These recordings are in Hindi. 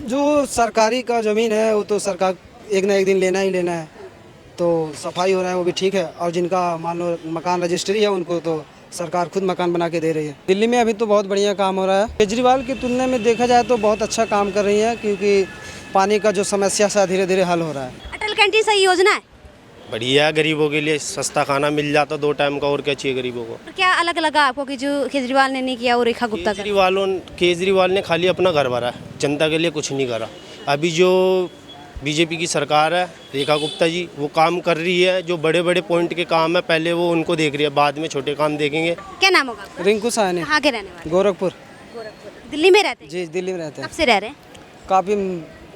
जो सरकारी का ज़मीन है वो तो सरकार एक ना एक दिन लेना ही लेना है, तो सफाई हो रहा है वो भी ठीक है। और जिनका मान लो मकान रजिस्ट्री है उनको तो सरकार खुद मकान बना के दे रही है। दिल्ली में अभी तो बहुत बढ़िया काम हो रहा है। केजरीवाल की तुलना में देखा जाए तो बहुत अच्छा काम कर रही है, क्योंकि पानी का जो समस्या सा धीरे धीरे हल हो रहा है। अटल कैंटीन सही योजना है। बढ़िया है, गरीबों के लिए सस्ता खाना मिल जाता 2 टाइम का, और क्या चाहिए गरीबों को। और क्या अलग लगा आपको कि जो केजरीवाल ने नहीं किया वो रेखा गुप्ता कर? केजरीवाल ने खाली अपना घर भरा है, जनता के लिए कुछ नहीं करा। अभी जो बीजेपी की सरकार है, रेखा गुप्ता जी, वो काम कर रही है। जो बड़े बड़े पॉइंट के काम है पहले वो उनको देख रही है, बाद में छोटे काम देखेंगे। क्या नाम होगा आपका? रिंकू साहनी, कहाँ के रहने वाले? गोरखपुर। गोरखपुर। दिल्ली में रहते हैं? जी दिल्ली में रहते कब हैं, से रह रहे हैं? काफ़ी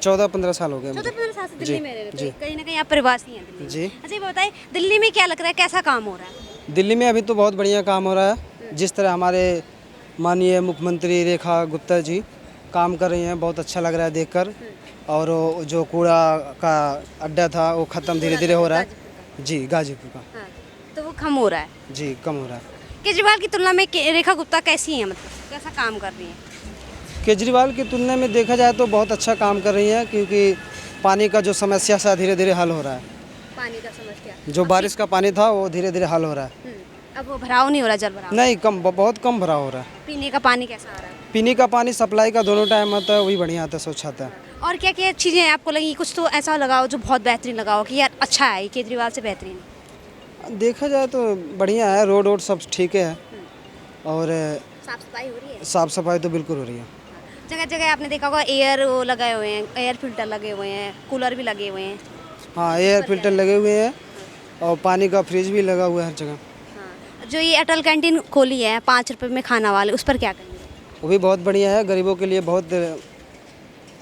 14-15 साल हो गए मुझे। 14-15 साल से दिल्ली जी, में रह रहे जी। हैं, कहीं ना कहीं आप प्रवासी हैं दिल्ली में। जी। अच्छा ये बताइए, दिल्ली में क्या लग रहा है, कैसा काम हो रहा है? दिल्ली में अभी तो बहुत बढ़िया काम हो रहा है। जिस तरह हमारे माननीय मुख्यमंत्री रेखा गुप्ता जी काम कर रही हैं, बहुत अच्छा लग रहा है देखकर। और वो जो कूड़ा का अड्डा था वो ख़त्म धीरे धीरे हो रहा है। जी गाजीपुर का। हाँ, तो वो कम हो रहा है। जी कम हो रहा है। केजरीवाल की तुलना में रेखा गुप्ता कैसी है, मतलब कैसा काम कर रही है? केजरीवाल की तुलना में देखा जाए तो बहुत अच्छा काम कर रही हैं, क्योंकि पानी का जो समस्या सा धीरे धीरे हल हो रहा है। पानी का समस्या, जो बारिश का पानी था वो धीरे धीरे हल हो रहा है। अब वो भराव नहीं हो रहा, जल भराव? नहीं, कम, बहुत कम भराव हो रहा है। पीने का पानी कैसा आ रहा है? पीने का पानी सप्लाई का दोनों टाइम आता है, वही बढ़िया आता है, स्वच्छ आता है। और क्या क्या चीज़ें आपको लगी, कुछ तो ऐसा लगाओ जो बहुत बेहतरीन लगाओ कि यार अच्छा है, ये केजरीवाल से बेहतरीन है? देखा जाए तो बढ़िया है, रोड वोड सब ठीक है। और साफ सफाई हो रही है? साफ़ सफाई तो बिल्कुल हो रही है। जगह जगह आपने देखा होगा एयर वो लगाए हुए हैं, एयर फिल्टर लगे हुए हैं, कूलर भी लगे हुए हैं। हाँ, एयर फिल्टर लगे हुए हैं और पानी का फ्रिज भी लगा हुआ है हर जगह। हाँ, जो ये अटल कैंटीन खोली है 5 रुपए में खाना वाले, उस पर क्या कहेंगे? वो भी बहुत बढ़िया है, गरीबों के लिए बहुत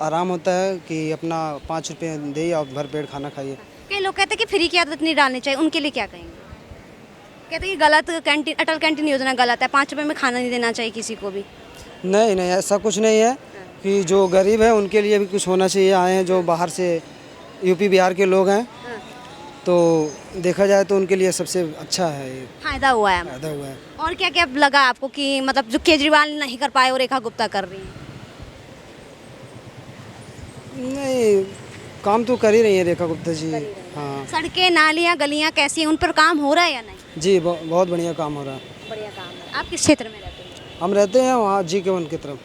आराम होता है कि अपना 5 रुपये दे और भरपेट खाना खाइए। कई लोग कहते हैं कि फ्री की आदत नहीं डालनी चाहिए, उनके लिए क्या कहेंगे? कहते हैं कि गलत कैंटीन, अटल कैंटीन योजना गलत है, 5 रुपए में खाना नहीं देना चाहिए किसी को भी। नहीं नहीं, ऐसा कुछ नहीं है कि जो गरीब है उनके लिए भी कुछ होना चाहिए। आए हैं जो बाहर से यूपी बिहार के लोग हैं, तो देखा जाए तो उनके लिए सबसे अच्छा है, ये फायदा हुआ है। फायदा हुआ है। और क्या क्या लगा आपको कि मतलब जो केजरीवाल नहीं कर पाए वो रेखा गुप्ता कर रही है? नहीं, काम तो कर ही रही है रेखा गुप्ता जी। हाँ सड़कें, नालियाँ, गलियाँ कैसी हैं, उन पर काम हो रहा है या नहीं? जी, बहुत बढ़िया काम हो रहा है। बढ़िया काम है। आप किस क्षेत्र में रहते हैं? हम रहते हैं वहाँ GK1 की तरफ,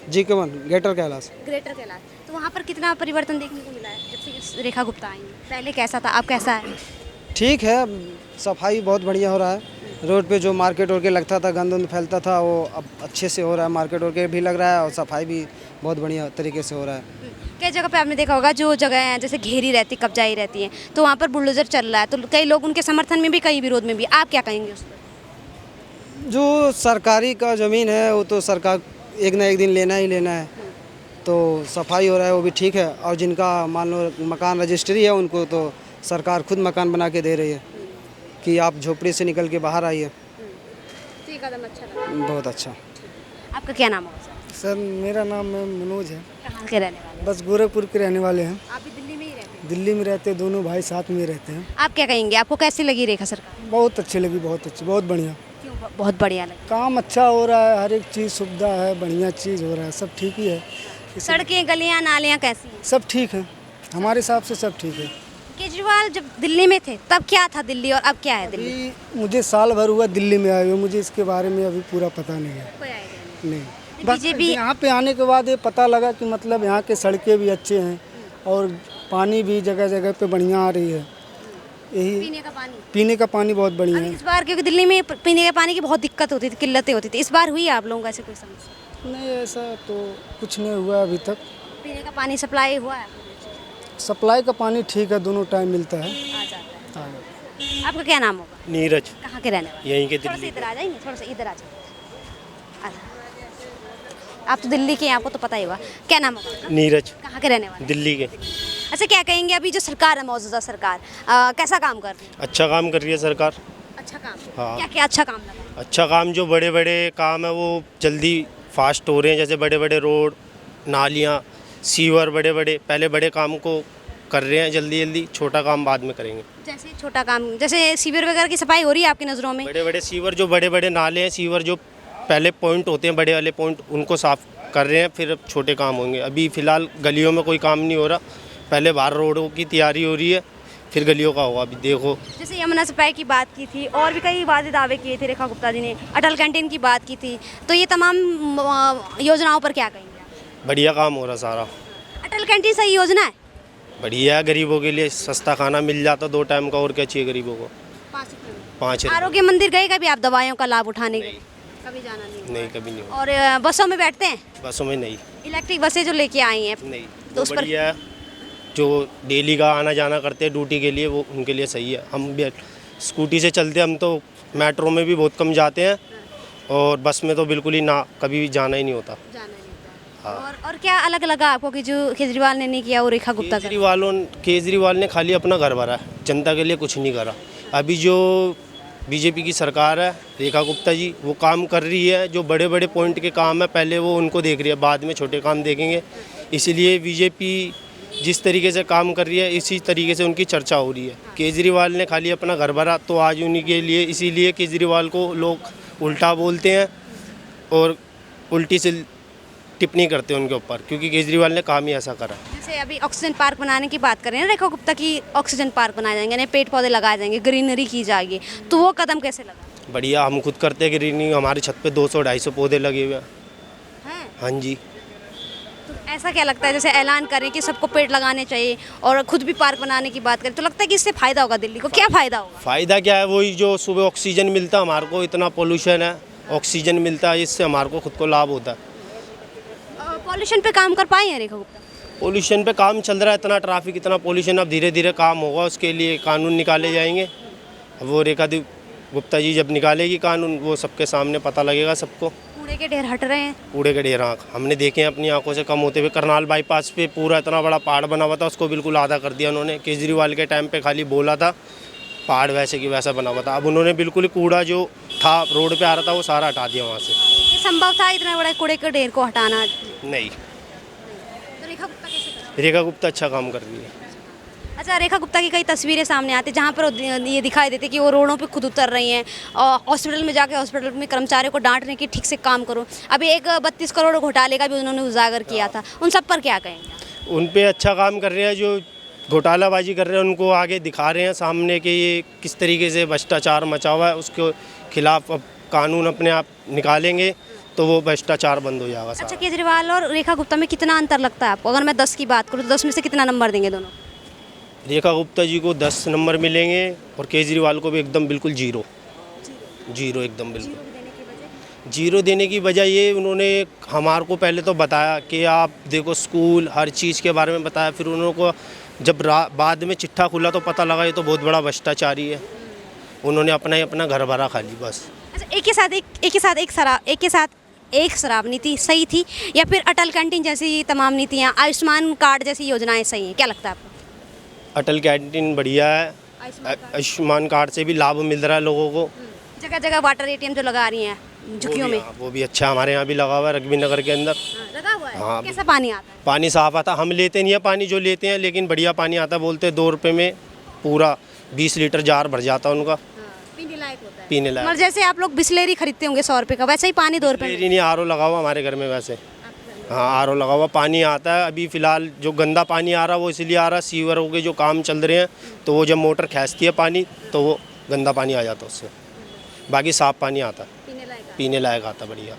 GK1 greater Kailash. Greater Kailash. तो वहाँ पर कितना परिवर्तन देखने को मिला है जब से इस रेखा गुप्ता आई हैं? पहले कैसा था, अब कैसा है? ठीक है, सफाई बहुत बढ़िया हो रहा है। रोड पे जो मार्केट और के लगता था, गंद उंद फैलता था, वो अब अच्छे से हो रहा है। मार्केट और के भी लग रहा है और सफाई भी बहुत बढ़िया तरीके से हो रहा है। कई जगह पे आपने देखा होगा जो जगह है जैसे घेरी रहती, कब्जाई रहती है, तो वहाँ पर बुलडोजर चल रहा है, तो कई लोग उनके समर्थन में भी, कई विरोध में भी। आप क्या कहेंगे उस पर? जो सरकारी का ज़मीन है वो तो सरकार एक ना एक दिन लेना ही लेना है, तो सफाई हो रहा है वो भी ठीक है। और जिनका मान लो मकान रजिस्ट्री है उनको तो सरकार खुद मकान बना के दे रही है कि आप झोपड़ी से निकल के बाहर आइए। तो ये कदम अच्छा लगा। बहुत अच्छा। आपका क्या नाम होगा सर? सर मेरा नाम मनोज है, कहाँ के रहने वाले? बस गोरखपुर के रहने वाले हैं। आप भी दिल्ली में ही रहते हैं? दिल्ली में रहते, दोनों भाई साथ में रहते हैं। आप क्या कहेंगे, आपको कैसी लगी रेखा सरकार? बहुत अच्छी लगी, बहुत अच्छी, बहुत बढ़िया क्यों बहुत बढ़िया लगी? काम अच्छा हो रहा है, हर एक चीज़ सुविधा है, बढ़िया चीज़ हो रहा है, सब ठीक ही है। सड़कें, गलियाँ, नालियाँ कैसी हैं? सब ठीक है, हमारे हिसाब से सब ठीक है। केजरीवाल जब दिल्ली में थे तब क्या था दिल्ली, और अब क्या है दिल्ली? अभी मुझे साल भर हुआ दिल्ली में आए हुए, मुझे इसके बारे में अभी पूरा पता नहीं है। कोई आइडिया नहीं, नहीं। बस बीजेपी यहाँ पे आने के बाद ये पता लगा कि मतलब यहाँ के सड़कें भी अच्छे हैं और पानी भी जगह जगह पे बढ़िया आ रही है। यही पीने का पानी, पीने का पानी बहुत बढ़िया अब है। इस बार क्योंकि दिल्ली में पीने के पानी की बहुत दिक्कत होती थी, किल्लतें होती थी, इस बार हुई आप लोगों को ऐसे कोई समस्या? नहीं, ऐसा तो कुछ नहीं हुआ अभी तक। पीने का पानी सप्लाई हुआ है? सप्लाई का पानी ठीक है, दोनों टाइम मिलता है। आ जाता है। हाँ। आपका क्या नाम होगा? नीरज, कहाँ के रहने वाले? यहीं के थोड़ा सा दिल्ली इधर आ जाएंगे, थोड़ा सा इधर आ जाओ। आप तो दिल्ली के हैं, आपको तो पता ही होगा। क्या नाम होगा आपका? नीरज, कहाँ के रहने वाले? दिल्ली के। अच्छा, क्या कहेंगे अभी जो सरकार है, मौजूदा सरकार कैसा काम कर रही है? अच्छा काम कर रही है सरकार। अच्छा काम? हाँ। क्या क्या अच्छा काम लगा? अच्छा काम, जो बड़े बड़े काम है वो जल्दी फास्ट हो रहे हैं, जैसे बड़े बड़े रोड, नालियाँ, सीवर, बड़े बड़े पहले बड़े काम को कर रहे हैं जल्दी जल्दी, छोटा काम बाद में करेंगे। जैसे छोटा काम, जैसे सीवर वगैरह की सफाई हो रही है आपकी नज़रों में? बड़े बड़े सीवर, जो बड़े बड़े नाले हैं, सीवर जो पहले पॉइंट होते हैं, बड़े वाले पॉइंट, उनको साफ कर रहे हैं, फिर अब छोटे काम होंगे। अभी फ़िलहाल गलियों में कोई काम नहीं हो रहा, पहले बाहर रोडों की तैयारी हो रही है, फिर गलियों का होगा। अभी देखो, जैसे यमुना सप्लाई की बात की थी और भी कई वादे दावे किए थे रेखा गुप्ता जी ने, अटल कैंटीन की बात की थी, तो ये तमाम योजनाओं पर क्या कहेंगे आप? बढ़िया काम हो रहा सारा, अटल कैंटीन सही योजना है? बढ़िया है। गरीबों के लिए सस्ता खाना मिल जाता 2 टाइम का, और क्या चाहिए गरीबों को। 5 आरोग्य मंदिर गए कभी आप दवाइयों का लाभ उठाने के? कभी जाना नहीं? नहीं, कभी नहीं हुआ। और बसों में बैठते हैं? बसों में नहीं, इलेक्ट्रिक बसें जो लेके आई हैं नहीं, तो तो उस पर बढ़िया है। जो डेली का आना जाना करते हैं ड्यूटी के लिए, वो उनके लिए सही है। हम भी स्कूटी से चलते हैं, हम तो मेट्रो में भी बहुत कम जाते हैं, और बस में तो बिल्कुल ही ना, कभी भी जाना ही नहीं होता। जाना नहीं होता। और क्या अलग लगा आपको कि जो केजरीवाल ने नहीं किया वो रेखा गुप्ता कर? केजरीवाल ने खाली अपना घर भरा है, जनता के लिए कुछ नहीं करा। अभी जो बीजेपी की सरकार है, रेखा गुप्ता जी, वो काम कर रही है। जो बड़े बड़े पॉइंट के काम है, पहले वो उनको देख रही है, बाद में छोटे काम देखेंगे। इसीलिए बीजेपी जिस तरीके से काम कर रही है, इसी तरीके से उनकी चर्चा हो रही है। केजरीवाल ने खाली अपना घर भरा, तो आज उन्हीं के लिए, इसीलिए केजरीवाल को लोग उल्टा बोलते हैं और उल्टी से टिप्पणी करते हैं उनके ऊपर, क्योंकि केजरीवाल ने काम ही ऐसा करा। जैसे अभी ऑक्सीजन पार्क बनाने की बात करें ना रेखा गुप्ता की, ऑक्सीजन पार्क बनाए जाएंगे, नए पेड़ पौधे लगाए जाएंगे, ग्रीनरी की जाएगी, तो वो कदम कैसे लगा? बढ़िया, हम खुद करते हैं ग्रीनिंग। हमारी छत पे 200-250 पौधे लगे हुए हैं। हैं? हाँ जी। तो ऐसा क्या लगता है, जैसे ऐलान करें कि सबको पेड़ लगाने चाहिए और खुद भी पार्क बनाने की बात करें, तो लगता है कि इससे फ़ायदा होगा दिल्ली को? क्या फ़ायदा होगा? फ़ायदा क्या है, वही जो सुबह ऑक्सीजन मिलता हमारे को, इतना पोल्यूशन है, ऑक्सीजन मिलता है, इससे हमारे को खुद को लाभ होता है। पॉल्यूशन पे काम कर पाए हैं रेखा गुप्ता? पोल्यूशन पे काम चल रहा है, इतना ट्रैफिक, इतना पोल्यूशन, अब धीरे धीरे काम होगा, उसके लिए कानून निकाले जाएंगे। वो रेखा गुप्ता जी जब निकालेगी कानून, वो सबके सामने पता लगेगा सबको। कूड़े के ढेर हट रहे हैं? कूड़े के ढेर हमने देखे हैं अपनी आंखों से कम होते हुए। करनाल बाईपास पे पूरा इतना बड़ा पहाड़ बना हुआ था, उसको बिल्कुल आधा कर दिया उन्होंने। केजरीवाल के टाइम पे खाली बोला था, पहाड़ वैसे की वैसा बना हुआ था। अब उन्होंने बिल्कुल कूड़ा जो था रोड पे आ रहा था, वो सारा हटा दिया वहाँ से। ये संभव था इतना बड़ा कूड़े के ढेर को हटाना? नहीं, तो रेखा गुप्ता कैसे करें? रेखा गुप्ता अच्छा काम कर रही है। अच्छा, रेखा गुप्ता की कई तस्वीरें सामने आती हैं जहाँ पर ये दिखाई देती है कि वो रोडों पे खुद उतर रही हैं और हॉस्पिटल में जाके हॉस्पिटल में कर्मचारियों को डांट रहे हैं कि ठीक से काम करो। अभी एक 32 करोड़ घोटाले का भी उन्होंने उजागर किया था, उन सब पर क्या कहेंगे? उन पे अच्छा काम कर रहे हैं, जो घोटालाबाजी कर रहे हैं उनको आगे दिखा रहे हैं सामने कि ये किस तरीके से भ्रष्टाचार मचा हुआ है। उसके खिलाफ अब कानून अपने आप निकालेंगे तो वो भ्रष्टाचार बंद हो जाएगा सारा। अच्छा, केजरीवाल और रेखा गुप्ता में कितना अंतर लगता है आपको? अगर मैं 10 की बात करूँ तो 10 में से कितना नंबर देंगे दोनों? रेखा गुप्ता जी को 10 नंबर मिलेंगे और केजरीवाल को भी एकदम बिल्कुल जीरो एकदम बिल्कुल जीरो देने की वजह ये, उन्होंने हमारे को पहले तो बताया कि आप देखो स्कूल हर चीज़ के बारे में बताया, फिर उन्होंने को जब बाद में चिट्ठा खुला तो पता लगा ये तो बहुत बड़ा भ्रष्टाचारी है। उन्होंने अपना ही अपना घर भरा खाली बस। अच्छा, एक के साथ एक शराब नीति सही थी या फिर अटल कैंटीन जैसी तमाम नीतियाँ, आयुष्मान कार्ड जैसी योजनाएं सही हैं? क्या लगता है आपको? अटल कैंटीन बढ़िया है, आयुष्मान कार्ड से भी लाभ मिल रहा है लोगों को। जगह जगह वाटर एटीएम जो लगा रही हैं झुग्गियों में, वो भी अच्छा, हमारे यहाँ भी लगा हुआ है रग्बी नगर के अंदर। लगा हुआ है? हाँ। कैसा पानी आता है? पानी साफ आता, हम लेते नहीं है पानी, जो लेते हैं लेकिन बढ़िया पानी आता है। बोलते 2 रुपये में पूरा 20 लीटर जार भर जाता है उनका, पीने लायक होता है। पीने लायक। और जैसे आप लोग बिस्लेरी खरीदते होंगे 100 रुपये का, वैसे ही पानी 2 रुपये में? नहीं, आरओ लगा हुआ हमारे घर में वैसे। हाँ, आरओ लगा हुआ पानी आता है। अभी फ़िलहाल जो गंदा पानी आ रहा है वो इसलिए आ रहा है, सीवरों के जो काम चल रहे हैं, तो वो जब मोटर खींचती है पानी तो वो गंदा पानी आ जाता है उससे। बाकी साफ़ पानी आता है, पीने लायक आता बढ़िया।